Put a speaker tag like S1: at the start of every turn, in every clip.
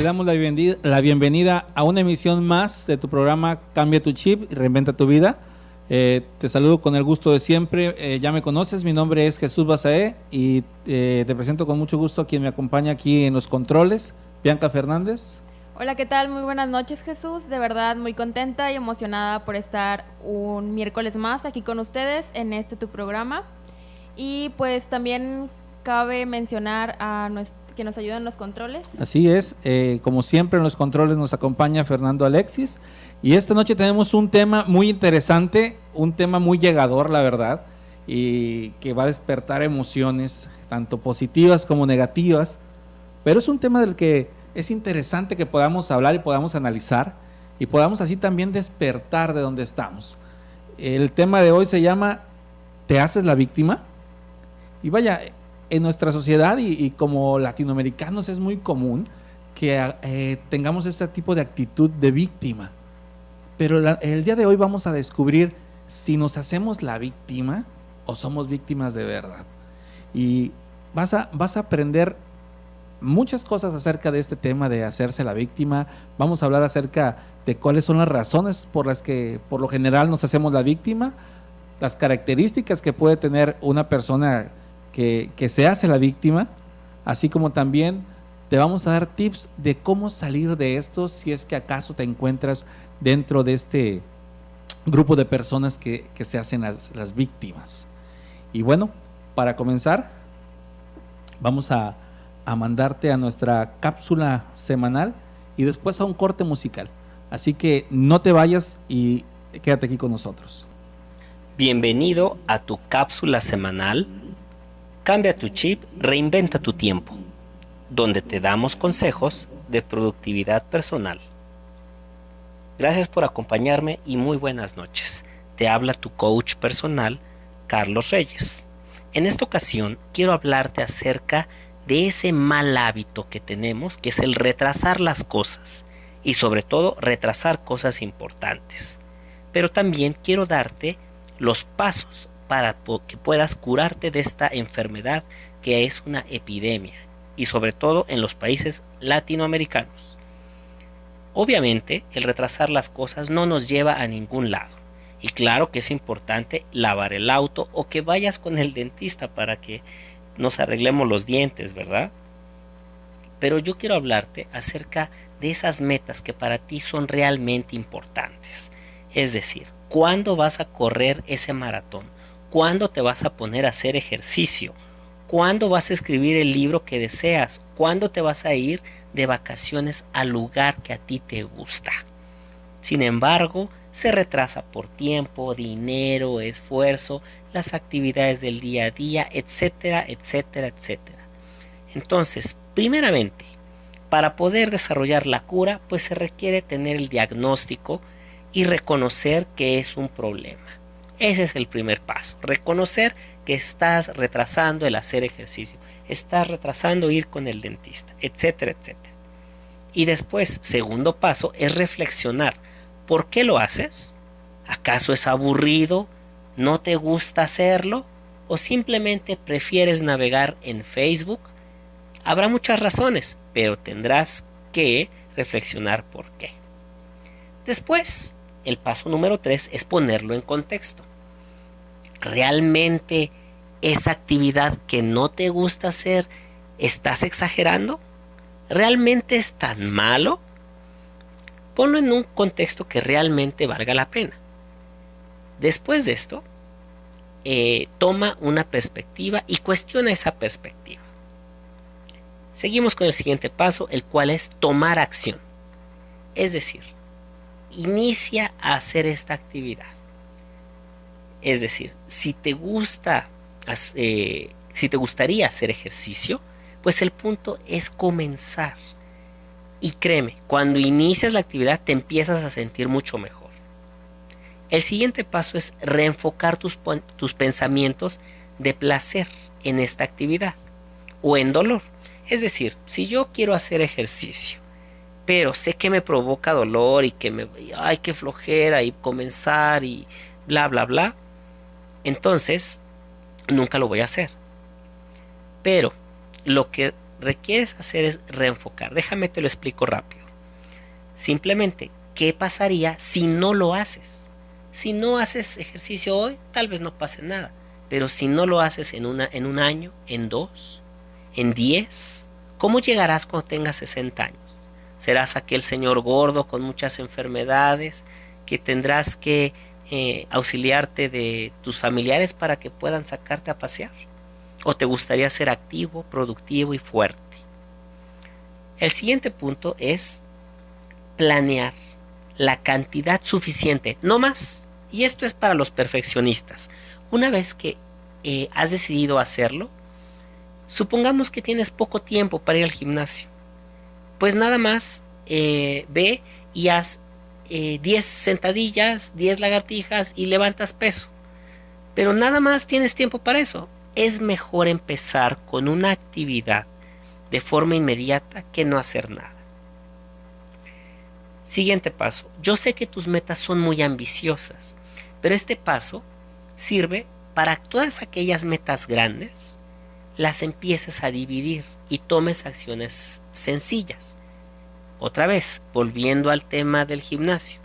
S1: damos la bienvenida a una emisión más de tu programa Cambia tu Chip y Reinventa tu Vida. Te saludo con el gusto de siempre. Ya me conoces, mi nombre es Jesús Basaé y te presento con mucho gusto a quien me acompaña aquí en los controles, Bianca Fernández.
S2: Hola, ¿qué tal? Muy buenas noches, Jesús. De verdad, muy contenta y emocionada por estar un miércoles más aquí con ustedes en tu programa. Y pues también cabe mencionar que nos ayudan los controles.
S1: Así es, como siempre en los controles nos acompaña Fernando Alexis. Y esta noche tenemos un tema muy interesante, un tema muy llegador, la verdad, y que va a despertar emociones, tanto positivas como negativas. Pero es un tema del que es interesante que podamos hablar y podamos analizar y podamos así también despertar de donde estamos. El tema de hoy se llama ¿te haces la víctima? Y vaya, en nuestra sociedad y como latinoamericanos es muy común que tengamos este tipo de actitud de víctima. Pero el día de hoy vamos a descubrir si nos hacemos la víctima o somos víctimas de verdad. Y vas a aprender muchas cosas acerca de este tema de hacerse la víctima. Vamos a hablar acerca de cuáles son las razones por las que por lo general nos hacemos la víctima, las características que puede tener una persona que se hace la víctima, así como también te vamos a dar tips de cómo salir de esto si es que acaso te encuentras dentro de este grupo de personas que se hacen las víctimas. Y bueno, para comenzar, vamos a mandarte a nuestra cápsula semanal y después a un corte musical. Así que no te vayas y quédate aquí con nosotros.
S3: Bienvenido a tu cápsula semanal. Cambia tu chip, reinventa tu tiempo, donde te damos consejos de productividad personal. Gracias por acompañarme y muy buenas noches. Te habla tu coach personal, Carlos Reyes. En esta ocasión quiero hablarte acerca de ese mal hábito que tenemos, que es el retrasar las cosas y sobre todo retrasar cosas importantes. Pero también quiero darte los pasos para que puedas curarte de esta enfermedad que es una epidemia y sobre todo en los países latinoamericanos. Obviamente el retrasar las cosas no nos lleva a ningún lado y claro que es importante lavar el auto o que vayas con el dentista para que nos arreglemos los dientes, ¿verdad? Pero yo quiero hablarte acerca de esas metas que para ti son realmente importantes. Es decir, ¿cuándo vas a correr ese maratón? ¿Cuándo te vas a poner a hacer ejercicio? ¿Cuándo vas a escribir el libro que deseas? ¿Cuándo te vas a ir de vacaciones al lugar que a ti te gusta? Sin embargo, se retrasa por tiempo, dinero, esfuerzo, las actividades del día a día, etcétera, etcétera, etcétera. Entonces, primeramente, para poder desarrollar la cura, pues se requiere tener el diagnóstico y reconocer que es un problema. Ese es el primer paso, reconocer que estás retrasando el hacer ejercicio, estás retrasando ir con el dentista, etcétera, etcétera. Y después, segundo paso, es reflexionar. ¿Por qué lo haces? ¿Acaso es aburrido? ¿No te gusta hacerlo? ¿O simplemente prefieres navegar en Facebook? Habrá muchas razones, pero tendrás que reflexionar por qué. Después, el paso número 3 es ponerlo en contexto. ¿Realmente esa actividad que no te gusta hacer, estás exagerando? ¿Realmente es tan malo? Ponlo en un contexto que realmente valga la pena. Después de esto, toma una perspectiva y cuestiona esa perspectiva. Seguimos con el siguiente paso, el cual es tomar acción. Es decir, inicia a hacer esta actividad. Es decir, si te gustaría hacer ejercicio, pues el punto es comenzar. Y créeme, cuando inicias la actividad te empiezas a sentir mucho mejor. El siguiente paso es reenfocar tus pensamientos de placer en esta actividad o en dolor. Es decir, si yo quiero hacer ejercicio, pero sé que me provoca dolor y que ay, qué flojera y comenzar y bla, bla, bla, entonces nunca lo voy a hacer. Pero lo que requieres hacer es reenfocar. Déjame te lo explico rápido. Simplemente, ¿qué pasaría si no lo haces? Si no haces ejercicio hoy, tal vez no pase nada. Pero si no lo haces en un año, en 2, en 10, ¿cómo llegarás cuando tengas 60 años? Serás aquel señor gordo con muchas enfermedades que tendrás que auxiliarte de tus familiares para que puedan sacarte a pasear. ¿O te gustaría ser activo, productivo y fuerte? El siguiente punto es planear la cantidad suficiente, no más. Y esto es para los perfeccionistas. Una vez que has decidido hacerlo, supongamos que tienes poco tiempo para ir al gimnasio. Pues nada más ve y haz 10 sentadillas, 10 lagartijas y levantas peso. Pero nada más tienes tiempo para eso. Es mejor empezar con una actividad de forma inmediata que no hacer nada. Siguiente paso. Yo sé que tus metas son muy ambiciosas, pero este paso sirve para todas aquellas metas grandes, las empieces a dividir y tomes acciones sencillas. Otra vez, volviendo al tema del gimnasio,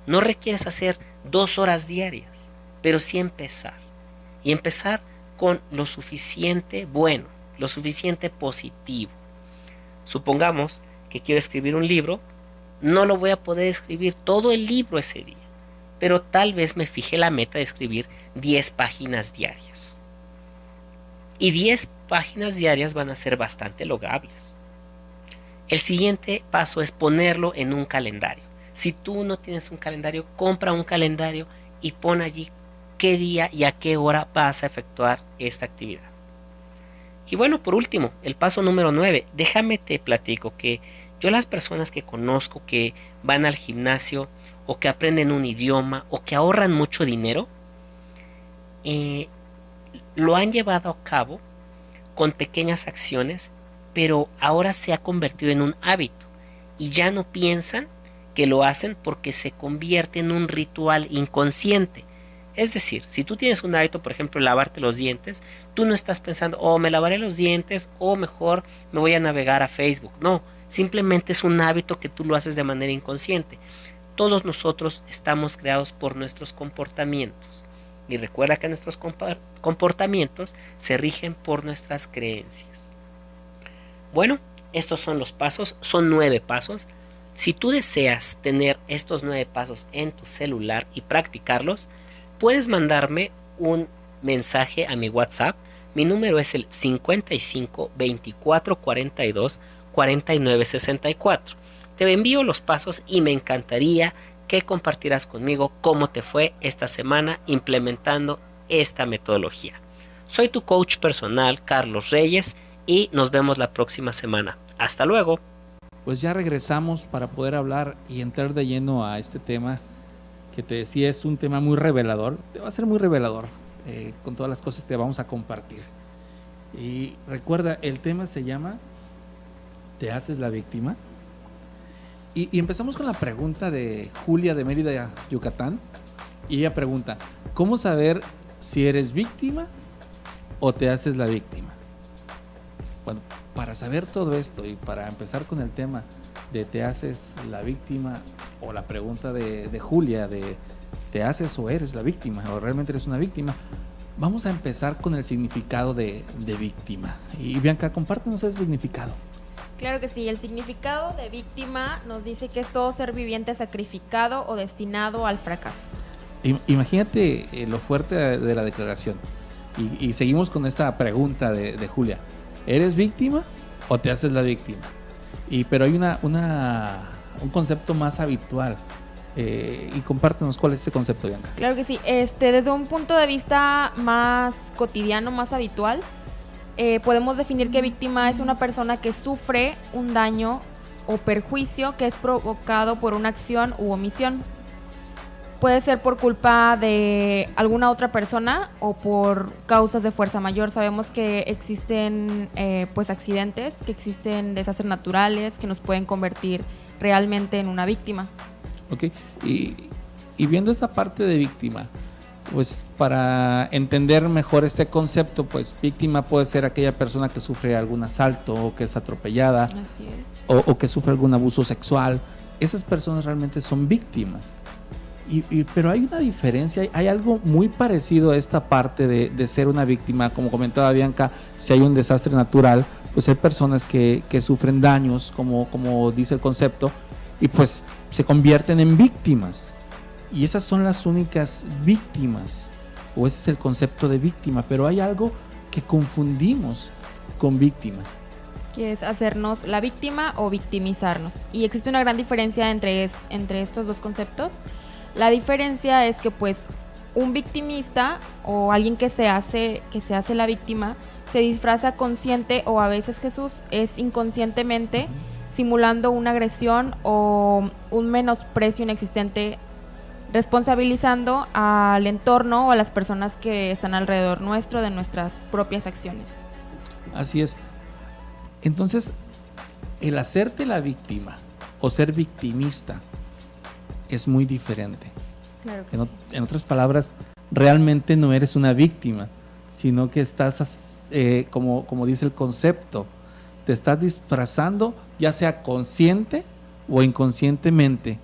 S3: no requieres hacer 2 horas diarias, pero sí empezar. Y empezar con lo suficiente bueno, lo suficiente positivo. Supongamos que quiero escribir un libro, no lo voy a poder escribir todo el libro ese día, pero tal vez me fije la meta de escribir 10 páginas diarias. Y 10 páginas diarias van a ser bastante logrables. El siguiente paso es ponerlo en un calendario. Si tú no tienes un calendario, compra un calendario y pon allí qué día y a qué hora vas a efectuar esta actividad. Y bueno, por último, el paso número 9. Déjame te platico que yo las personas que conozco que van al gimnasio o que aprenden un idioma o que ahorran mucho dinero, lo han llevado a cabo con pequeñas acciones, pero ahora se ha convertido en un hábito y ya no piensan que lo hacen porque se convierte en un ritual inconsciente. Es decir, si tú tienes un hábito, por ejemplo, lavarte los dientes, tú no estás pensando, me lavaré los dientes o mejor me voy a navegar a Facebook. No, simplemente es un hábito que tú lo haces de manera inconsciente. Todos nosotros estamos creados por nuestros comportamientos. Y recuerda que nuestros comportamientos se rigen por nuestras creencias. Bueno, estos son los pasos, son 9 pasos. Si tú deseas tener estos 9 pasos en tu celular y practicarlos, puedes mandarme un mensaje a mi WhatsApp. Mi número es el 55 24 42 49 64. Te envío los pasos y me encantaría que compartirás conmigo cómo te fue esta semana implementando esta metodología. Soy tu coach personal, Carlos Reyes, y nos vemos la próxima semana. Hasta luego.
S1: Pues ya regresamos para poder hablar y entrar de lleno a este tema que te decía es un tema muy revelador. Te va a ser muy revelador con todas las cosas que te vamos a compartir. Y recuerda, el tema se llama ¿te haces la víctima? Y empezamos con la pregunta de Julia de Mérida, Yucatán. Y ella pregunta, ¿cómo saber si eres víctima o te haces la víctima? Bueno, para saber todo esto y para empezar con el tema de ¿te haces la víctima? O la pregunta de Julia de ¿te haces o eres la víctima? ¿O realmente eres una víctima? Vamos a empezar con el significado de víctima. Y Bianca, compártenos el significado.
S2: Claro que sí, el significado de víctima nos dice que es todo ser viviente sacrificado o destinado al fracaso.
S1: Imagínate lo fuerte de la declaración. Y seguimos con esta pregunta de Julia. ¿Eres víctima o te haces la víctima? Pero hay un concepto más habitual. Y compártenos cuál es ese concepto, Bianca.
S2: Claro que sí, desde un punto de vista más cotidiano, más habitual, podemos definir que víctima es una persona que sufre un daño o perjuicio que es provocado por una acción u omisión. Puede ser por culpa de alguna otra persona o por causas de fuerza mayor. Sabemos que existen accidentes, que existen desastres naturales que nos pueden convertir realmente en una víctima.
S1: Ok, y viendo esta parte de víctima, Pues para entender mejor este concepto, pues víctima puede ser aquella persona que sufre algún asalto o que es atropellada.
S2: Así es.
S1: O que sufre algún abuso sexual. Esas personas realmente son víctimas. Pero hay una diferencia, hay algo muy parecido a esta parte de ser una víctima. Como comentaba Bianca, si hay un desastre natural, pues hay personas que sufren daños, como dice el concepto, y pues se convierten en víctimas. Y esas son las únicas víctimas, o ese es el concepto de víctima. Pero hay algo que confundimos con víctima,
S2: que es hacernos la víctima o victimizarnos. Y existe una gran diferencia entre estos dos conceptos. La diferencia es que pues un victimista o alguien que se hace la víctima se disfraza consciente o a veces, Jesús, es inconscientemente simulando una agresión o un menosprecio inexistente, responsabilizando al entorno o a las personas que están alrededor nuestro de nuestras propias acciones.
S1: Así es. Entonces, el hacerte la víctima o ser victimista es muy diferente.
S2: Claro que sí.
S1: En otras palabras, realmente no eres una víctima, sino que estás, como dice el concepto, te estás disfrazando, ya sea consciente o inconscientemente,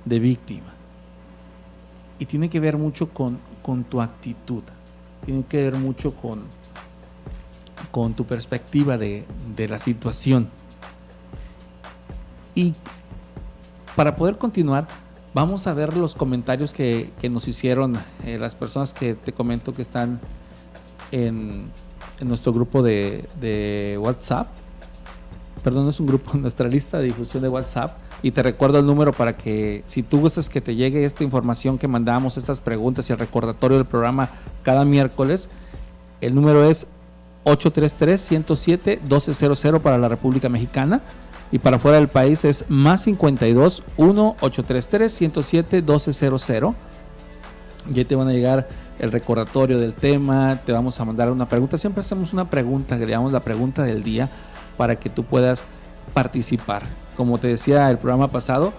S1: de víctima. Y tiene que ver mucho con tu actitud, tiene que ver mucho con tu perspectiva de la situación. Y para poder continuar, vamos a ver los comentarios que nos hicieron las personas que te comento que están en nuestro grupo de WhatsApp. Perdón, no es un grupo, nuestra lista de difusión de WhatsApp. Y te recuerdo el número para que, si tú gustas que te llegue esta información que mandamos, estas preguntas y el recordatorio del programa cada miércoles, el número es 833-107-1200 para la República Mexicana, y para fuera del país es más 52 1-833-107-1200. Y ahí te van a llegar el recordatorio del tema, te vamos a mandar una pregunta. Siempre hacemos una pregunta, que le llamamos la pregunta del día, para que tú puedas participar. Como te decía el programa pasado,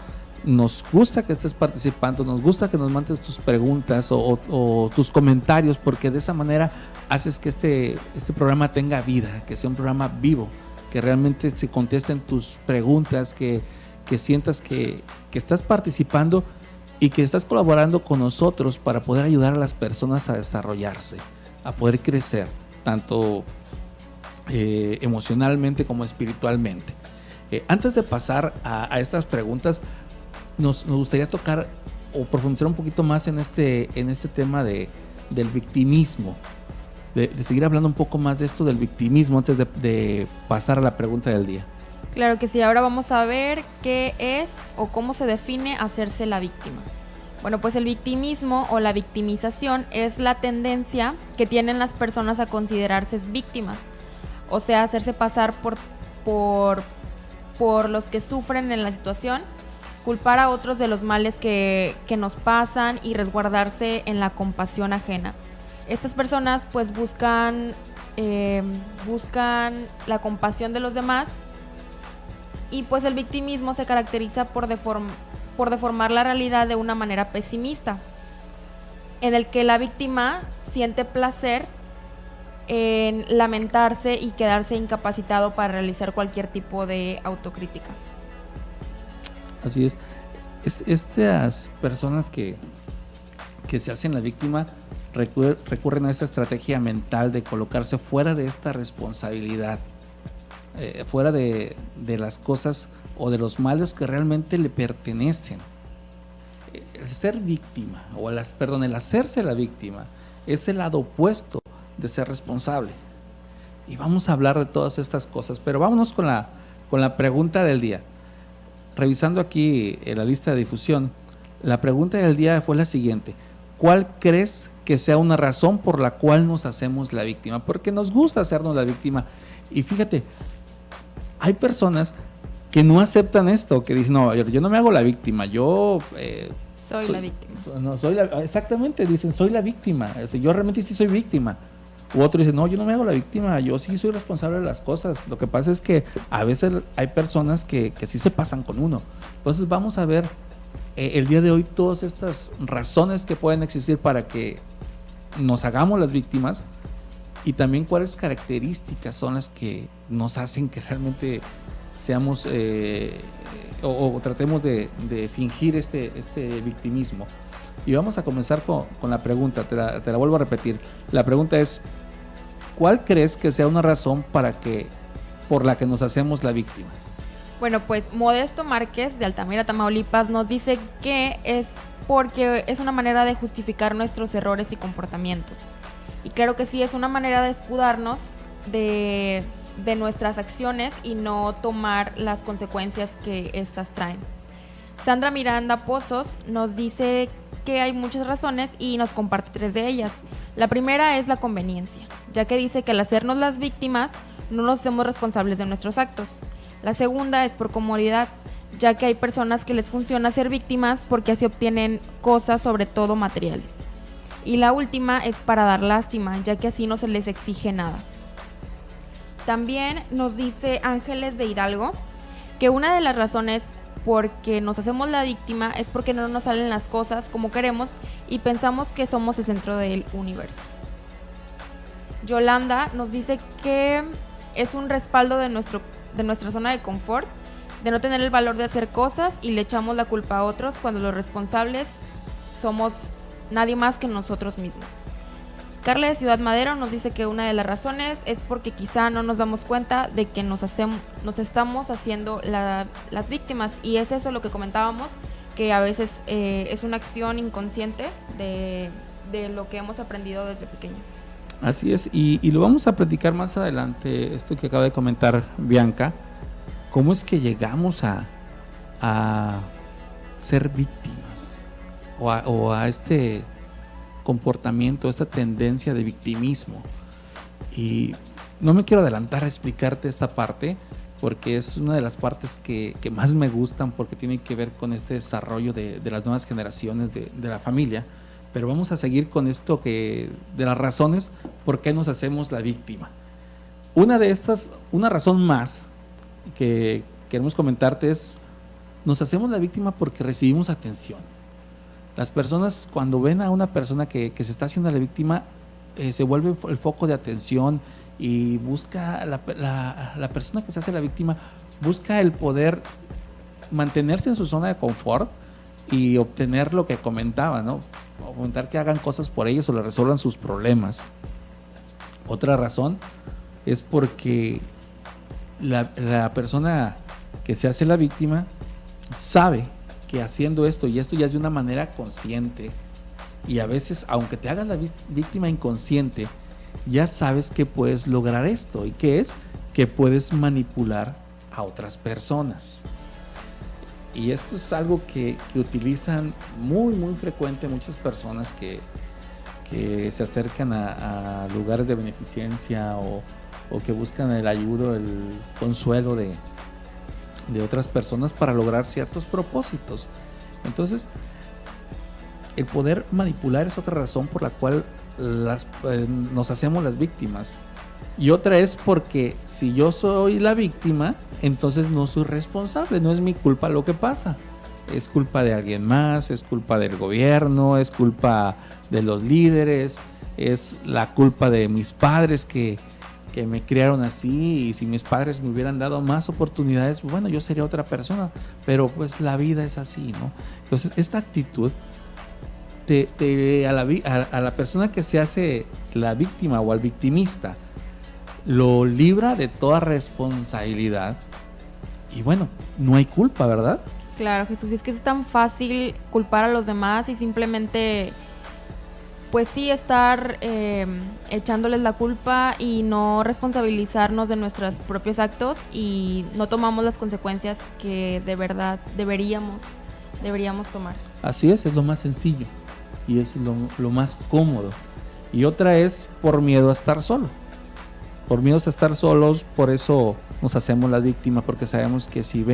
S1: nos gusta que estés participando, nos gusta que nos mandes tus preguntas o tus comentarios, porque de esa manera haces que este programa tenga vida, que sea un programa vivo, que realmente se contesten tus preguntas, que sientas que estás participando y que estás colaborando con nosotros para poder ayudar a las personas a desarrollarse, a poder crecer, tanto emocionalmente como espiritualmente. Antes de pasar a estas preguntas, nos gustaría tocar o profundizar un poquito más en este tema del victimismo, de seguir hablando un poco más de esto del victimismo antes de pasar a la pregunta del día.
S2: Claro que sí, ahora vamos a ver qué es o cómo se define hacerse la víctima. Bueno, pues el victimismo o la victimización es la tendencia que tienen las personas a considerarse víctimas, o sea, hacerse pasar por los que sufren en la situación, culpar a otros de los males que nos pasan y resguardarse en la compasión ajena. Estas personas pues buscan la compasión de los demás, y pues el victimismo se caracteriza por deformar la realidad de una manera pesimista, en el que la víctima siente placer en lamentarse y quedarse incapacitado para realizar cualquier tipo de autocrítica.
S1: Así es. Estas personas que se hacen la víctima recurren a esa estrategia mental de colocarse fuera de esta responsabilidad, fuera de las cosas o de los males que realmente le pertenecen. El ser víctima, o el hacerse la víctima, es el lado opuesto de ser responsable. Y vamos a hablar de todas estas cosas, pero vámonos con la pregunta del día. Revisando aquí en la lista de difusión, la pregunta del día fue la siguiente: ¿cuál crees que sea una razón por la cual nos hacemos la víctima? Porque nos gusta hacernos la víctima. Y fíjate, hay personas que no aceptan esto, que dicen, no, yo no me hago la víctima, yo
S2: soy la víctima.
S1: Exactamente, dicen, soy la víctima, yo realmente sí soy víctima. U otro dice, no, yo no me hago la víctima, yo sí soy responsable de las cosas. Lo que pasa es que a veces hay personas que sí se pasan con uno. Entonces vamos a ver el día de hoy todas estas razones que pueden existir para que nos hagamos las víctimas y también cuáles características son las que nos hacen que realmente seamos o tratemos de fingir este victimismo. Y vamos a comenzar con la pregunta, te la vuelvo a repetir. La pregunta es, ¿cuál crees que sea una razón por la que nos hacemos la víctima?
S2: Bueno, pues Modesto Márquez de Altamira, Tamaulipas, nos dice que es porque es una manera de justificar nuestros errores y comportamientos. Y claro que sí, es una manera de escudarnos de nuestras acciones y no tomar las consecuencias que éstas traen. Sandra Miranda Pozos nos dice que hay muchas razones y nos comparte 3 de ellas. La primera es la conveniencia, ya que dice que al hacernos las víctimas no nos hacemos responsables de nuestros actos. La segunda es por comodidad, ya que hay personas que les funciona ser víctimas porque así obtienen cosas, sobre todo materiales. Y la última es para dar lástima, ya que así no se les exige nada. También nos dice Ángeles de Hidalgo que una de las razones porque nos hacemos la víctima es porque no nos salen las cosas como queremos y pensamos que somos el centro del universo. Yolanda nos dice que es un respaldo de nuestra zona de confort, de no tener el valor de hacer cosas y le echamos la culpa a otros cuando los responsables somos nadie más que nosotros mismos. Carla de Ciudad Madero nos dice que una de las razones es porque quizá no nos damos cuenta de que nos estamos haciendo las víctimas, y es eso lo que comentábamos, que a veces es una acción inconsciente de lo que hemos aprendido desde pequeños.
S1: Así es, y lo vamos a platicar más adelante, esto que acaba de comentar Bianca, cómo es que llegamos a ser víctimas o a este comportamiento, esta tendencia de victimismo. Y no me quiero adelantar a explicarte esta parte porque es una de las partes que más me gustan, porque tiene que ver con este desarrollo de las nuevas generaciones de la familia, pero vamos a seguir con esto de las razones por qué nos hacemos la víctima. Una razón más que queremos comentarte es, nos hacemos la víctima porque recibimos atención. Las personas, cuando ven a una persona que se está haciendo la víctima, se vuelve el foco de atención y busca la persona que se hace la víctima, busca el poder mantenerse en su zona de confort y obtener lo que comentaba, ¿no? Comentar que hagan cosas por ellos o le resuelvan sus problemas. Otra razón es porque la persona que se hace la víctima sabe que haciendo esto, y esto ya es de una manera consciente, y a veces aunque te hagas la víctima inconsciente, ya sabes que puedes lograr esto. ¿Y qué es? Que puedes manipular a otras personas. Y esto es algo que utilizan muy muy frecuente muchas personas que se acercan a lugares de beneficencia o que buscan el ayudo, el consuelo de otras personas para lograr ciertos propósitos. Entonces, el poder manipular es otra razón por la cual nos hacemos las víctimas. Y otra es porque si yo soy la víctima, entonces no soy responsable, no es mi culpa lo que pasa. Es culpa de alguien más, es culpa del gobierno, es culpa de los líderes, es la culpa de mis padres que me criaron así, y si mis padres me hubieran dado más oportunidades, bueno, yo sería otra persona, pero pues la vida es así, ¿no? Entonces, esta actitud a la persona que se hace la víctima o al victimista lo libra de toda responsabilidad y bueno, no hay culpa, ¿verdad?
S2: Claro, Jesús, y es que es tan fácil culpar a los demás y simplemente pues sí estar echándoles la culpa y no responsabilizarnos de nuestros propios actos, y no tomamos las consecuencias que de verdad deberíamos tomar.
S1: Así es lo más sencillo y es lo más cómodo. Y otra es por miedo a estar solo. Por miedo a estar solos, por eso nos hacemos la víctima, porque sabemos que si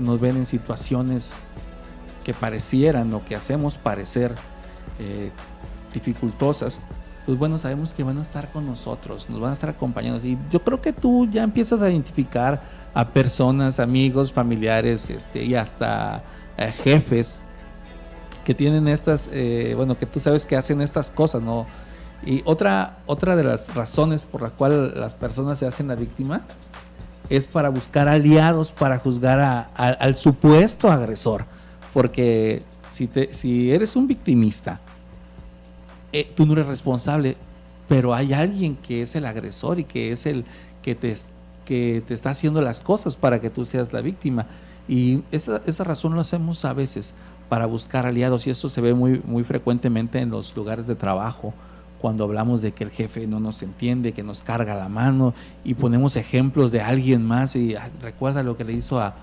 S1: nos ven en situaciones que parecieran o que hacemos parecer dificultosas, pues bueno, sabemos que van a estar con nosotros, nos van a estar acompañando. Y yo creo que tú ya empiezas a identificar a personas, amigos, familiares, y hasta jefes que tienen estas, bueno, que tú sabes que hacen estas cosas, ¿no? Y otra de las razones por la cual las personas se hacen la víctima es para buscar aliados, para juzgar al supuesto agresor. Porque si eres un victimista, tú no eres responsable, pero hay alguien que es el agresor y que es el que te está haciendo las cosas para que tú seas la víctima. Y esa razón lo hacemos a veces para buscar aliados, y eso se ve muy, muy frecuentemente en los lugares de trabajo, cuando hablamos de que el jefe no nos entiende, que nos carga la mano, y ponemos ejemplos de alguien más, y recuerda lo que le hizo a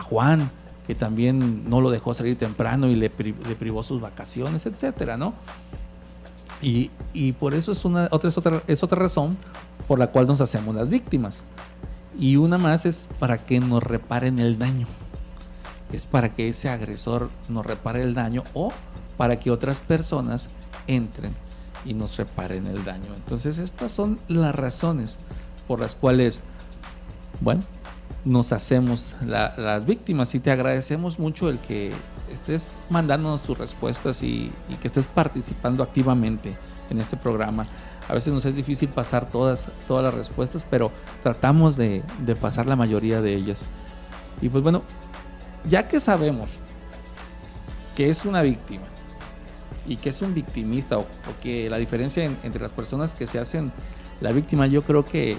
S1: Juan, que también no lo dejó salir temprano y le privó sus vacaciones, etcétera, ¿no? Y por eso es otra razón por la cual nos hacemos las víctimas. Y una más es para que nos reparen el daño. Es para que ese agresor nos repare el daño, o para que otras personas entren y nos reparen el daño. Entonces estas son las razones por las cuales, bueno, nos hacemos las víctimas. Y te agradecemos mucho el que estés mandándonos tus respuestas y que estés participando activamente en este programa. A veces nos es difícil pasar todas las respuestas, pero tratamos de pasar la mayoría de ellas. Y pues bueno, ya que sabemos que es una víctima y que es un victimista, o que la diferencia entre las personas que se hacen la víctima, yo creo que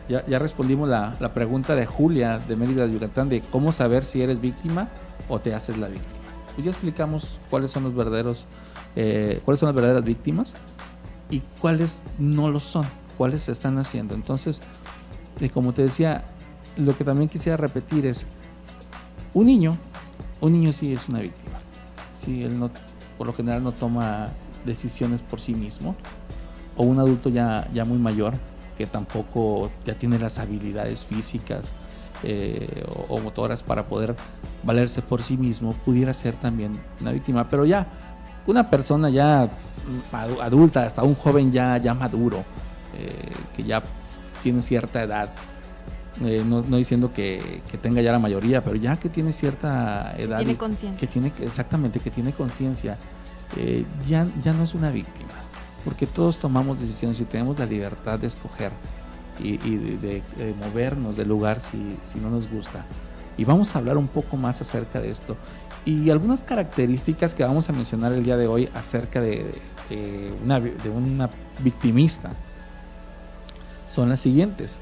S1: ya respondimos la pregunta de Julia de Mérida, Yucatán, de cómo saber si eres víctima o te haces la víctima. Pues ya explicamos cuáles son las verdaderas víctimas y cuáles no lo son, cuáles se están haciendo. Entonces, como te decía, lo que también quisiera repetir es, un niño sí es una víctima. Sí, él no, por lo general no toma decisiones por sí mismo, o un adulto ya muy mayor, que tampoco ya tiene las habilidades físicas o motoras para poder valerse por sí mismo, pudiera ser también una víctima. Pero ya una persona ya adulta, hasta un joven ya maduro, que ya tiene cierta edad, no diciendo que tenga ya la mayoría, pero ya que tiene cierta edad,
S2: tiene conciencia,
S1: que tiene conciencia, ya no es una víctima, porque todos tomamos decisiones y tenemos la libertad de escoger y de movernos del lugar si no nos gusta. Y vamos a hablar un poco más acerca de esto y algunas características que vamos a mencionar el día de hoy acerca de una victimista son las siguientes.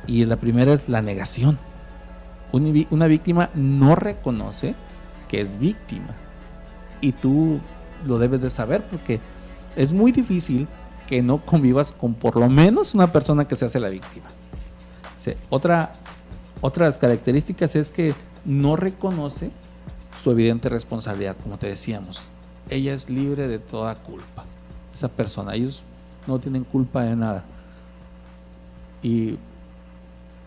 S1: Y la primera es la negación. Una víctima no reconoce que es víctima, y tú lo debes de saber, porque es muy difícil que no convivas con por lo menos una persona que se hace la víctima. Otra de las características es que no reconoce su evidente responsabilidad, como te decíamos. Ella es libre de toda culpa. Esa persona, ellos no tienen culpa de nada. Y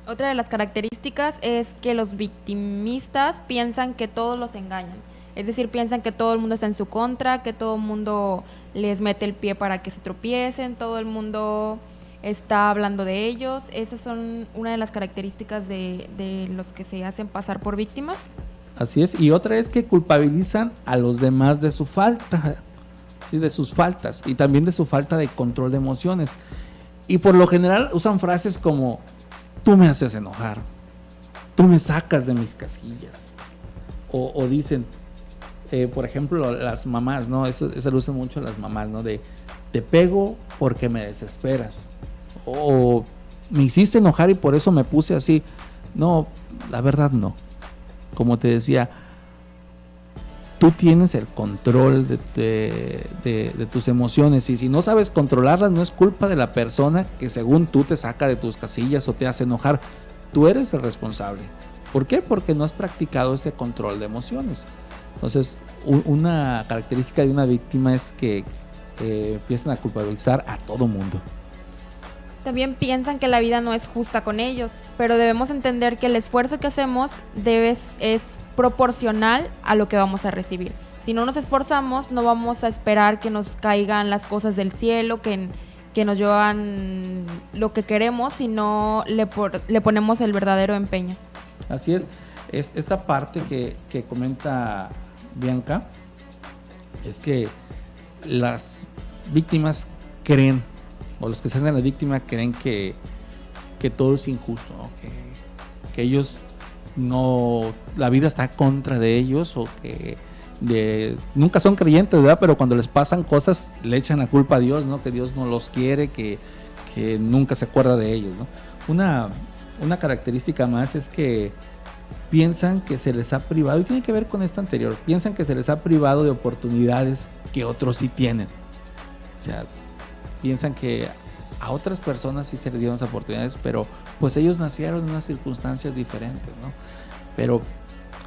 S2: otra de las características es que los victimistas piensan que todos los engañan. Es decir, piensan que todo el mundo está en su contra, que todo el mundo les mete el pie para que se tropiecen, todo el mundo está hablando de ellos. Esas son una de las características de los que se hacen pasar por víctimas.
S1: Así es. Y otra es que culpabilizan a los demás de su falta, ¿sí? De sus faltas, y también de su falta de control de emociones. Y por lo general usan frases como: tú me haces enojar, tú me sacas de mis casillas. O dicen, por ejemplo, las mamás, ¿no? Eso lo usan mucho las mamás, ¿no? De te pego porque me desesperas. O me hiciste enojar y por eso me puse así. No, la verdad no. Como te decía, tú tienes el control de tus emociones, y si no sabes controlarlas, no es culpa de la persona que según tú te saca de tus casillas o te hace enojar. Tú eres el responsable. ¿Por qué? Porque no has practicado este control de emociones. Entonces, una característica de una víctima es que empiezan a culpabilizar a todo mundo.
S2: También piensan que la vida no es justa con ellos, pero debemos entender que el esfuerzo que hacemos es proporcional a lo que vamos a recibir. Si no nos esforzamos, no vamos a esperar que nos caigan las cosas del cielo, que nos llevan lo que queremos, sino le ponemos el verdadero empeño.
S1: Así es esta parte que comenta Bianca, es que las víctimas creen, o los que se hacen la víctima creen que todo es injusto, ¿no? Que ellos no, la vida está contra de ellos, o que nunca son creyentes, ¿verdad? Pero cuando les pasan cosas le echan la culpa a Dios, ¿no? Que Dios no los quiere, que nunca se acuerda de ellos, ¿no? Una característica más es que piensan que se les ha privado, y tiene que ver con esto anterior, piensan que se les ha privado de oportunidades que otros sí tienen. O sea, piensan que a otras personas sí se les dieron esas oportunidades, pero pues ellos nacieron en unas circunstancias diferentes, ¿no? Pero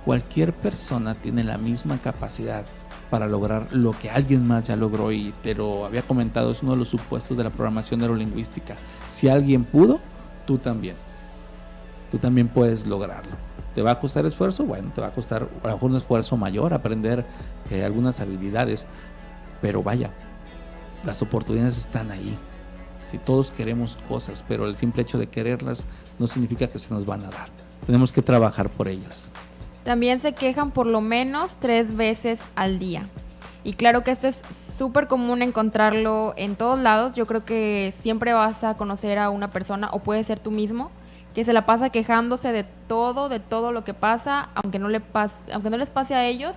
S1: cualquier persona tiene la misma capacidad para lograr lo que alguien más ya logró, y te lo había comentado, es uno de los supuestos de la programación neurolingüística. Si alguien pudo, tú también puedes lograrlo. ¿Te va a costar esfuerzo? Bueno, te va a costar a lo mejor un esfuerzo mayor, aprender algunas habilidades, pero vaya, las oportunidades están ahí. Si todos queremos cosas, pero el simple hecho de quererlas no significa que se nos van a dar. Tenemos que trabajar por ellas.
S2: También se quejan por lo menos 3 veces al día. Y claro que esto es súper común encontrarlo en todos lados. Yo creo que siempre vas a conocer a una persona, o puede ser tú mismo, que se la pasa quejándose de todo lo que pasa, aunque no les pase a ellos,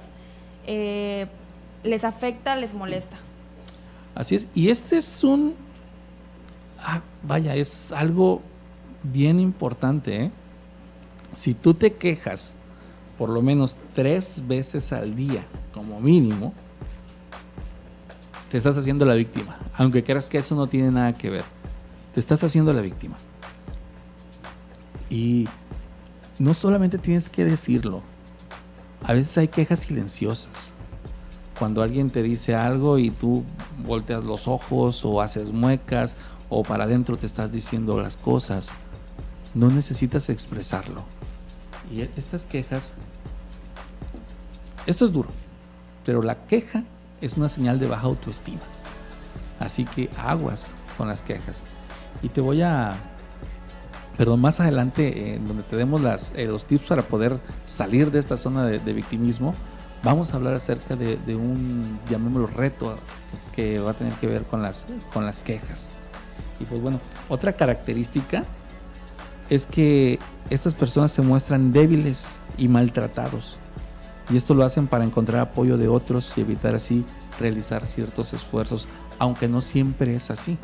S2: les afecta, les molesta.
S1: Así es, y este es es algo bien importante, ¿eh? Si tú te quejas por lo menos 3 veces al día, como mínimo, te estás haciendo la víctima. Aunque creas que eso no tiene nada que ver, te estás haciendo la víctima. Y no solamente tienes que decirlo, a veces hay quejas silenciosas. Cuando alguien te dice algo y tú volteas los ojos o haces muecas o para adentro te estás diciendo las cosas, no necesitas expresarlo. Y estas quejas, esto es duro, pero la queja es una señal de baja autoestima. Así que aguas con las quejas. Y te voy a... más adelante, donde te demos los tips para poder salir de esta zona de victimismo, vamos a hablar acerca de un, llamémoslo, reto que va a tener que ver con las quejas. Y pues bueno, otra característica es que estas personas se muestran débiles y maltratados. Y esto lo hacen para encontrar apoyo de otros y evitar así realizar ciertos esfuerzos, aunque no siempre es así.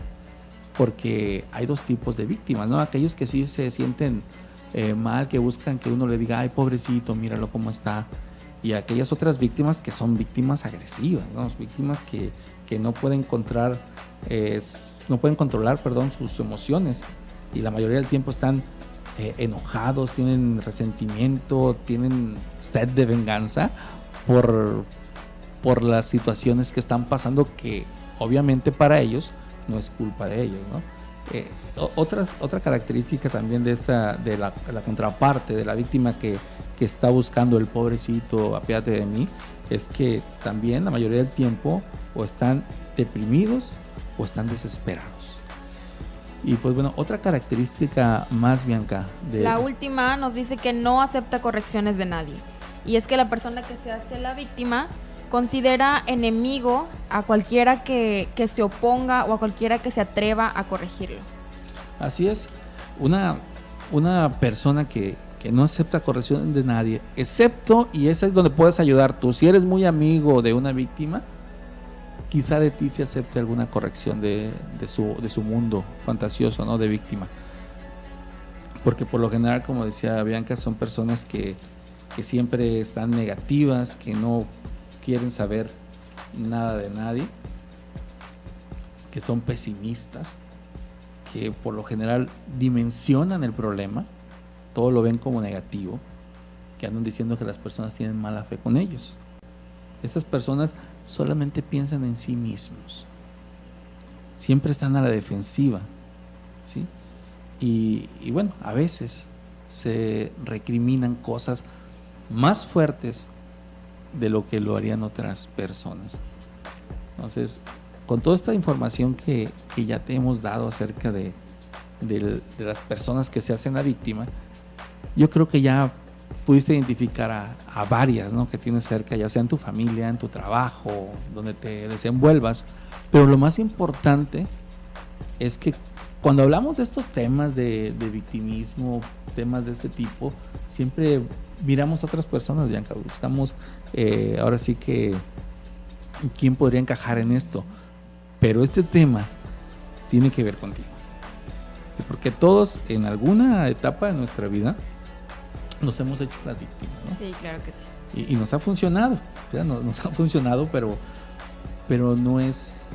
S1: Porque hay 2 tipos de víctimas, ¿no? Aquellos que sí se sienten mal, que buscan que uno le diga, ay, pobrecito, míralo cómo está. Y aquellas otras víctimas que son víctimas agresivas, ¿no? Víctimas que no pueden controlar, sus emociones. Y la mayoría del tiempo están enojados, tienen resentimiento, tienen sed de venganza por las situaciones que están pasando, que obviamente para ellos no es culpa de ellos, ¿no? Otra característica también de la contraparte de la víctima que está buscando el pobrecito, apiádate de mí, es que también la mayoría del tiempo o están deprimidos o están desesperados. Y pues bueno, otra característica más, Bianca.
S2: La última nos dice que no acepta correcciones de nadie. Y es que la persona que se hace la víctima considera enemigo a cualquiera que se oponga o a cualquiera que se atreva a corregirlo.
S1: Así es, una persona que no acepta corrección de nadie, excepto, y esa es donde puedes ayudar tú, si eres muy amigo de una víctima, quizá de ti se acepte alguna corrección de su mundo fantasioso, ¿no? De víctima. Porque por lo general, como decía Bianca, son personas que siempre están negativas, que no quieren saber nada de nadie, que son pesimistas, que por lo general dimensionan el problema, todo lo ven como negativo, que andan diciendo que las personas tienen mala fe con ellos. Estas personas solamente piensan en sí mismos, siempre están a la defensiva, ¿sí? Y bueno, a veces se recriminan cosas más fuertes de lo que lo harían otras personas. Entonces, con toda esta información que ya te hemos dado acerca de las personas que se hacen la víctima, yo creo que ya pudiste identificar a varias, ¿no?, que tienes cerca, ya sea en tu familia, en tu trabajo, donde te desenvuelvas. Pero lo más importante es que cuando hablamos de estos temas de victimismo, temas de este tipo, siempre miramos a otras personas, Bianca. Buscamos, ahora sí que, ¿quién podría encajar en esto? Pero este tema tiene que ver contigo. Sí, porque todos en alguna etapa de nuestra vida nos hemos hecho las víctimas, ¿no?
S2: Sí, claro que sí.
S1: Y nos ha funcionado, o sea, nos ha funcionado, pero no es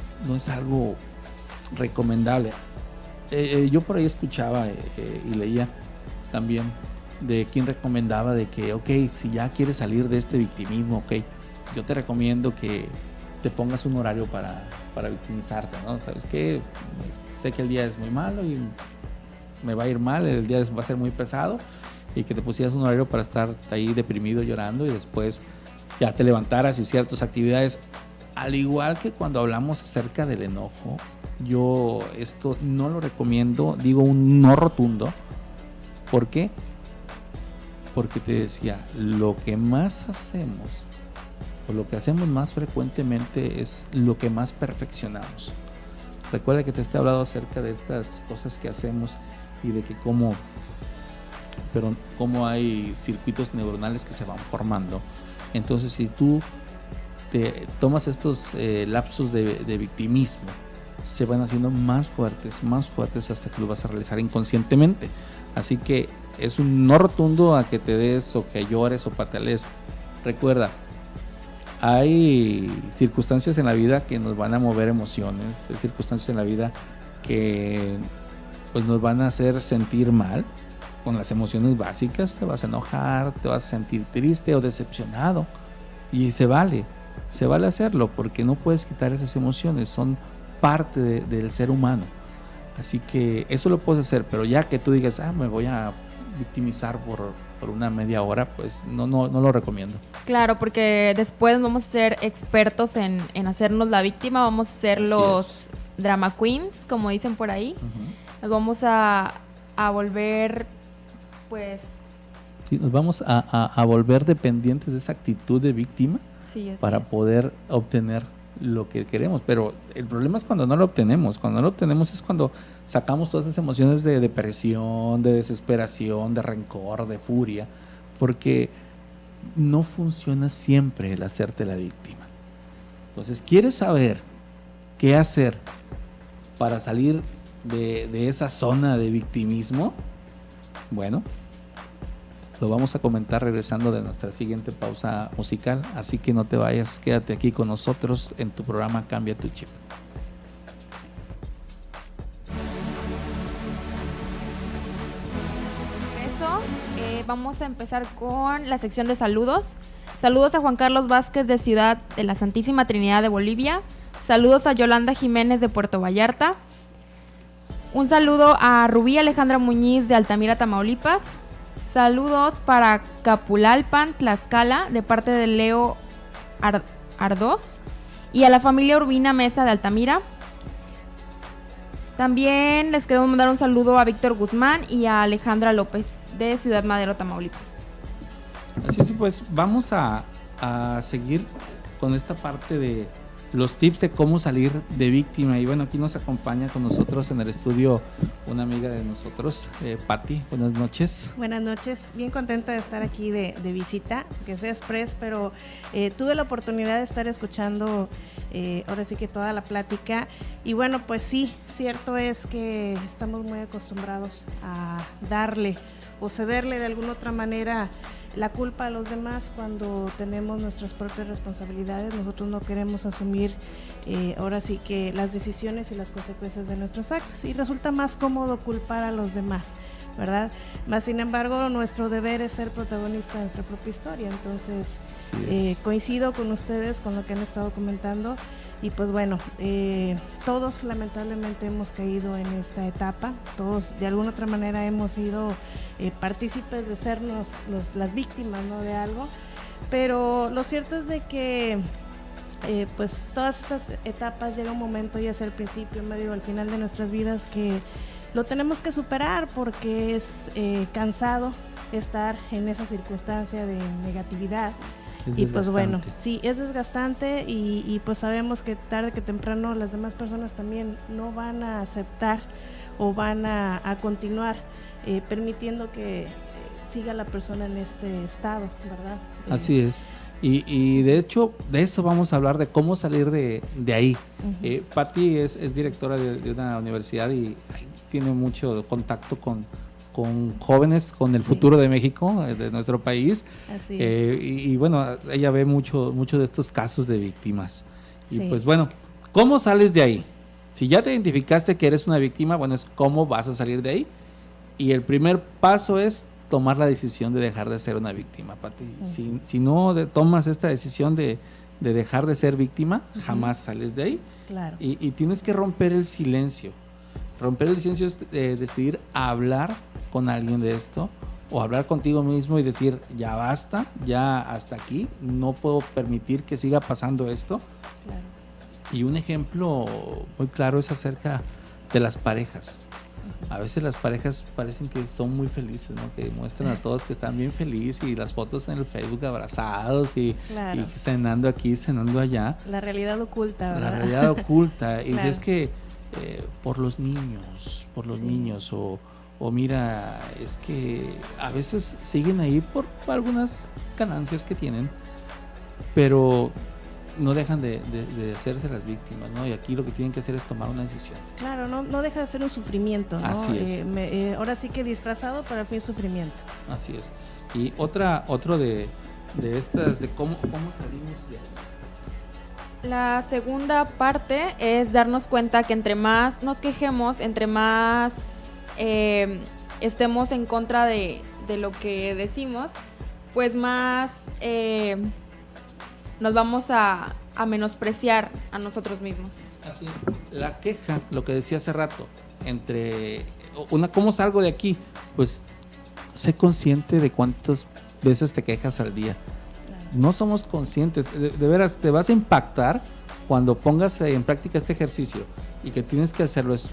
S1: algo recomendable. Yo por ahí escuchaba y leía también de quien recomendaba de que, ok, si ya quieres salir de este victimismo, ok, yo te recomiendo que te pongas un horario para victimizarte, ¿no? ¿Sabes qué? Sé que el día es muy malo y me va a ir mal, el día va a ser muy pesado, y que te pusieras un horario para estar ahí deprimido, llorando, y después ya te levantaras y ciertas actividades. Al igual que cuando hablamos acerca del enojo, yo esto no lo recomiendo, digo un no rotundo. ¿Por qué? Porque te decía, lo que más hacemos, o lo que hacemos más frecuentemente, es lo que más perfeccionamos. Recuerda que te he hablado acerca de estas cosas que hacemos y de que cómo hay circuitos neuronales que se van formando. Entonces, si tú te tomas estos lapsos de victimismo, se van haciendo más fuertes hasta que lo vas a realizar inconscientemente. Así que es un no rotundo a que te des o que llores o patalees. Recuerda, hay circunstancias en la vida que nos van a mover emociones, hay circunstancias en la vida que pues nos van a hacer sentir mal. Con las emociones básicas te vas a enojar, te vas a sentir triste o decepcionado, y se vale hacerlo, porque no puedes quitar esas emociones, son parte del ser humano. Así que eso lo puedes hacer, pero ya que tú digas, me voy a victimizar por una media hora, pues no lo recomiendo.
S2: Claro, porque después vamos a ser expertos en hacernos la víctima, vamos a ser los drama queens, como dicen por ahí. Uh-huh. Nos vamos a volver, pues...
S1: Sí, nos vamos a volver dependientes de esa actitud de víctima, para poder obtener lo que queremos. Pero el problema es cuando no lo obtenemos. Cuando no lo obtenemos es cuando sacamos todas esas emociones de depresión, de desesperación, de rencor, de furia, porque no funciona siempre el hacerte la víctima. Entonces, ¿quieres saber qué hacer para salir de esa zona de victimismo? Bueno, lo vamos a comentar regresando de nuestra siguiente pausa musical, así que no te vayas, quédate aquí con nosotros en tu programa Cambia tu Chip.
S2: Vamos a empezar con la sección de saludos. Saludos a Juan Carlos Vázquez de Ciudad de la Santísima Trinidad de Bolivia. Saludos a Yolanda Jiménez de Puerto Vallarta. Un saludo a Rubí Alejandra Muñiz de Altamira, Tamaulipas. Saludos para Capulalpan, Tlaxcala, de parte de Leo Ardós, y a la familia Urbina Mesa de Altamira. También les queremos mandar un saludo a Víctor Guzmán y a Alejandra López de Ciudad Madero, Tamaulipas.
S1: Así es, pues vamos a seguir con esta parte de los tips de cómo salir de víctima. Y bueno, aquí nos acompaña con nosotros en el estudio una amiga de nosotros, Patti. Buenas noches.
S4: Buenas noches, bien contenta de estar aquí de visita, que sea express, pero tuve la oportunidad de estar escuchando ahora sí que toda la plática. Y bueno, pues sí, cierto es que estamos muy acostumbrados a darle o cederle de alguna otra manera la culpa a los demás cuando tenemos nuestras propias responsabilidades. Nosotros no queremos asumir ahora sí que las decisiones y las consecuencias de nuestros actos, y resulta más cómodo culpar a los demás, ¿verdad? Más sin embargo, nuestro deber es ser protagonista de nuestra propia historia. Entonces coincido con ustedes con lo que han estado comentando. Y pues bueno, todos lamentablemente hemos caído en esta etapa, todos de alguna otra manera hemos sido partícipes de sernos las víctimas, ¿no?, de algo, pero lo cierto es de que pues todas estas etapas llega un momento, ya sea al principio, medio o al final de nuestras vidas, que lo tenemos que superar porque es cansado estar en esa circunstancia de negatividad. Y pues bueno, sí, es desgastante y pues sabemos que tarde que temprano las demás personas también no van a aceptar o van a continuar permitiendo que siga la persona en este estado, ¿verdad?
S1: Así es. Y de hecho, de eso vamos a hablar, de cómo salir de ahí. Uh-huh. Patti es directora de una universidad y tiene mucho contacto con jóvenes, con el futuro de México, de nuestro país. Así es. Y bueno, ella ve mucho de estos casos de víctimas. Y pues bueno, ¿cómo sales de ahí? Si ya te identificaste que eres una víctima, bueno, es cómo vas a salir de ahí. Y el primer paso es tomar la decisión de dejar de ser una víctima, Pati. Uh-huh. Si no tomas esta decisión de dejar de ser víctima, uh-huh, jamás sales de ahí.
S4: Claro.
S1: Y tienes que romper el silencio. Romper el silencio es decidir hablar con alguien de esto, o hablar contigo mismo y decir, ya basta, ya hasta aquí, no puedo permitir que siga pasando esto.
S4: Claro.
S1: Y un ejemplo muy claro es acerca de las parejas. A veces las parejas parecen que son muy felices, ¿no? Que muestran a todos que están bien felices y las fotos en el Facebook abrazados y cenando aquí, cenando allá.
S4: La realidad oculta, ¿verdad?
S1: La realidad oculta. Y es que por los niños, o mira, es que a veces siguen ahí por algunas ganancias que tienen, pero no dejan de hacerse las víctimas, ¿no? Y aquí lo que tienen que hacer es tomar una decisión.
S4: Claro, no deja de ser un sufrimiento, ¿no?
S1: Así es.
S4: Ahora sí que disfrazado, pero al fin sufrimiento.
S1: Así es. Y otro de estas, de cómo salimos de ahí.
S2: La segunda parte es darnos cuenta que entre más nos quejemos, entre más estemos en contra de lo que decimos, pues más nos vamos a menospreciar a nosotros mismos.
S1: Así es. La queja, lo que decía hace rato, ¿cómo salgo de aquí? Pues sé consciente de cuántas veces te quejas al día. No somos conscientes, de veras te vas a impactar cuando pongas en práctica este ejercicio, y que tienes que hacerlo es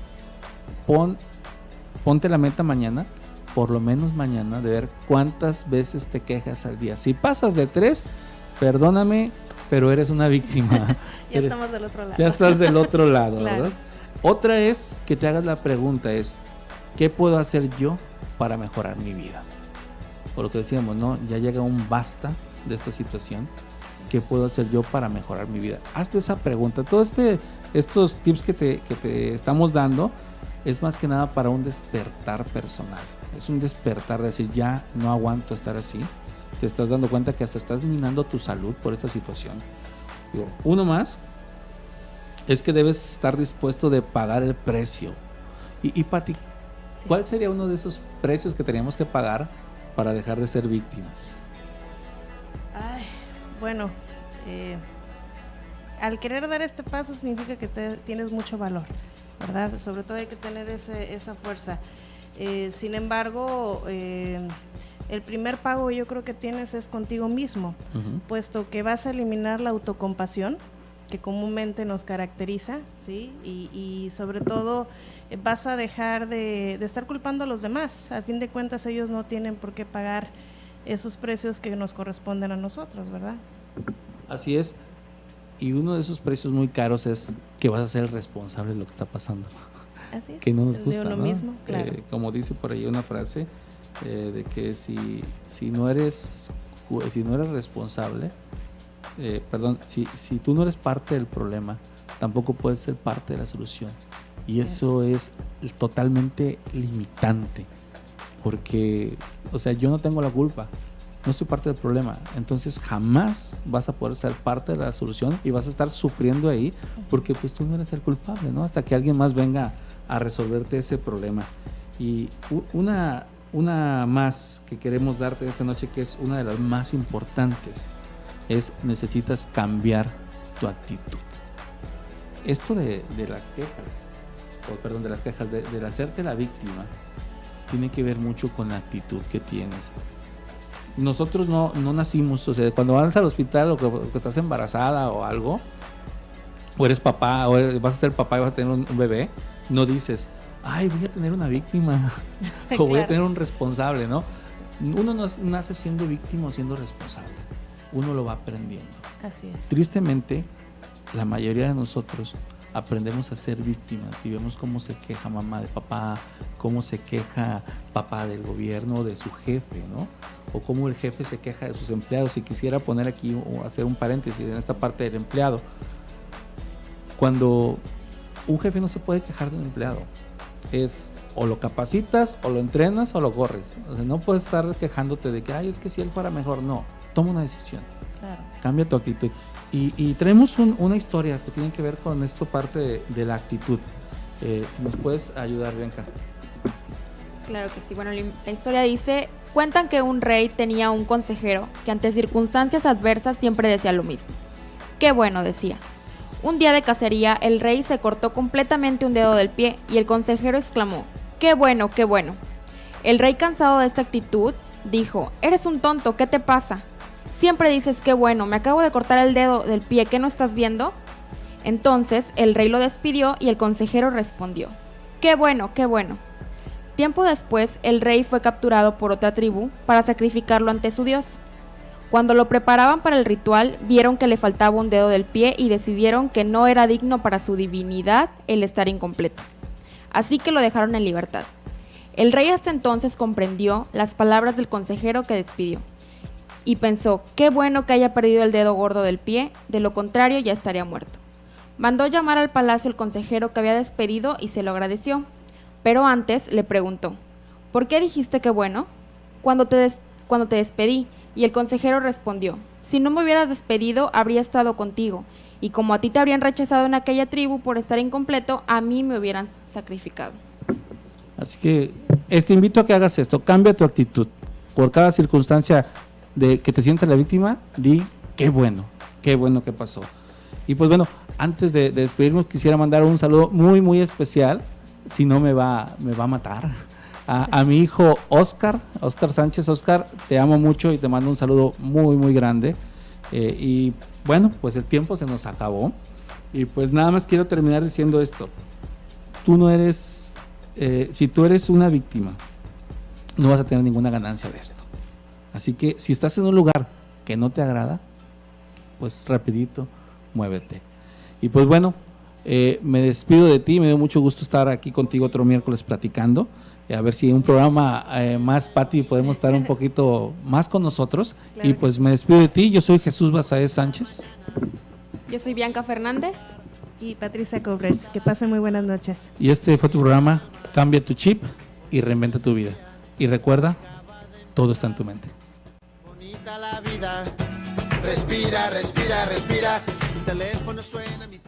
S1: ponte la meta mañana, por lo menos mañana, de ver cuántas veces te quejas al día. Si pasas de 3, perdóname, pero eres una víctima.
S4: Estamos del otro lado.
S1: Ya estás del otro lado,
S4: claro.
S1: ¿verdad? Otra es que te hagas la pregunta, ¿qué puedo hacer yo para mejorar mi vida? Por lo que decíamos, ¿no? Ya llega un basta de esta situación. ¿Qué puedo hacer yo para mejorar mi vida? Hazte esa pregunta. Todos estos tips que te estamos dando es más que nada para un despertar personal. Es un despertar de decir, ya no aguanto estar así. Te estás dando cuenta que hasta estás minando tu salud por esta situación. Uno más es que debes estar dispuesto de pagar el precio. Y Pati, sí, ¿cuál sería uno de esos precios que teníamos que pagar para dejar de ser víctimas?
S4: Bueno, al querer dar este paso significa que tienes mucho valor, ¿verdad? Sobre todo hay que tener esa fuerza. Sin embargo, el primer pago yo creo que tienes es contigo mismo, uh-huh, puesto que vas a eliminar la autocompasión que comúnmente nos caracteriza, ¿sí? Y sobre todo vas a dejar de estar culpando a los demás. Al fin de cuentas ellos no tienen por qué pagar esos precios que nos corresponden a nosotros, ¿verdad?
S1: Así es. Y uno de esos precios muy caros es que vas a ser el responsable de lo que está pasando.
S4: Así es.
S1: Que no nos gusta,
S4: de uno
S1: ¿no?
S4: Mismo, claro.
S1: Como dice por ahí una frase, de que si no eres responsable, si tú no eres parte del problema, tampoco puedes ser parte de la solución. Y eso es totalmente limitante, porque, o sea, yo no tengo la culpa, no soy parte del problema, entonces jamás vas a poder ser parte de la solución y vas a estar sufriendo ahí, porque pues tú no eres el culpable, ¿no? Hasta que alguien más venga a resolverte ese problema. Y una más que queremos darte esta noche, que es una de las más importantes, es: necesitas cambiar tu actitud. Esto de las quejas, del hacerte la víctima, tiene que ver mucho con la actitud que tienes. Nosotros no nacimos, o sea, cuando vas al hospital o que estás embarazada o algo, o eres papá, o vas a ser papá y vas a tener un bebé, no dices, ay, voy a tener una víctima o voy a tener un responsable, ¿no? Uno no nace siendo víctima o siendo responsable, uno lo va aprendiendo.
S4: Así es.
S1: Tristemente, la mayoría de nosotros aprendemos a ser víctimas y vemos cómo se queja mamá de papá, cómo se queja papá del gobierno, de su jefe, ¿no? O cómo el jefe se queja de sus empleados. Y quisiera poner aquí o hacer un paréntesis en esta parte del empleado. Cuando un jefe no se puede quejar de un empleado, es o lo capacitas, o lo entrenas, o lo corres. O sea, no puedes estar quejándote de que, ay, es que si él fuera mejor. No, toma una decisión.
S4: Claro.
S1: Cambia tu actitud. Y traemos una historia que tiene que ver con esto, parte de la actitud. Si nos puedes ayudar, Bianca.
S2: Claro que sí. Bueno, la historia dice, cuentan que un rey tenía un consejero que ante circunstancias adversas siempre decía lo mismo. Qué bueno, decía. Un día de cacería, el rey se cortó completamente un dedo del pie y el consejero exclamó, qué bueno, qué bueno. El rey, cansado de esta actitud, dijo, eres un tonto, ¿qué te pasa? Siempre dices qué bueno, me acabo de cortar el dedo del pie, ¿qué no estás viendo? Entonces el rey lo despidió y el consejero respondió, qué bueno, qué bueno. Tiempo después, el rey fue capturado por otra tribu para sacrificarlo ante su dios. Cuando lo preparaban para el ritual, vieron que le faltaba un dedo del pie y decidieron que no era digno para su divinidad el estar incompleto. Así que lo dejaron en libertad. El rey hasta entonces comprendió las palabras del consejero que despidió y pensó, qué bueno que haya perdido el dedo gordo del pie, de lo contrario ya estaría muerto. Mandó llamar al palacio al consejero que había despedido y se lo agradeció, pero antes le preguntó, ¿por qué dijiste qué bueno? Cuando te despedí. Y el consejero respondió, si no me hubieras despedido, habría estado contigo, y como a ti te habrían rechazado en aquella tribu por estar incompleto, a mí me hubieran sacrificado.
S1: Así que te invito a que hagas esto, cambia tu actitud. Por cada circunstancia de que te sientas la víctima, di, qué bueno que pasó. Y pues bueno, antes de despedirnos, quisiera mandar un saludo muy, muy especial, si no me va a matar. A mi hijo Oscar Sánchez. Oscar, te amo mucho y te mando un saludo muy, muy grande. Y bueno, pues el tiempo se nos acabó. Y pues nada más quiero terminar diciendo esto. Tú no eres, si tú eres una víctima, no vas a tener ninguna ganancia de esto. Así que si estás en un lugar que no te agrada, pues rapidito, muévete. Y pues bueno, me despido de ti. Me dio mucho gusto estar aquí contigo otro miércoles platicando. A ver si en un programa más, Pati, podemos estar un poquito más con nosotros. Claro. Y pues me despido de ti. Yo soy Jesús Basaez Sánchez.
S2: Yo soy Bianca Fernández.
S4: Y Patricia Cobres. Que pasen muy buenas noches.
S1: Y este fue tu programa, Cambia tu chip y reinventa tu vida. Y recuerda, todo está en tu mente. Bonita la vida. Respira, respira, respira. Tu teléfono suena, mi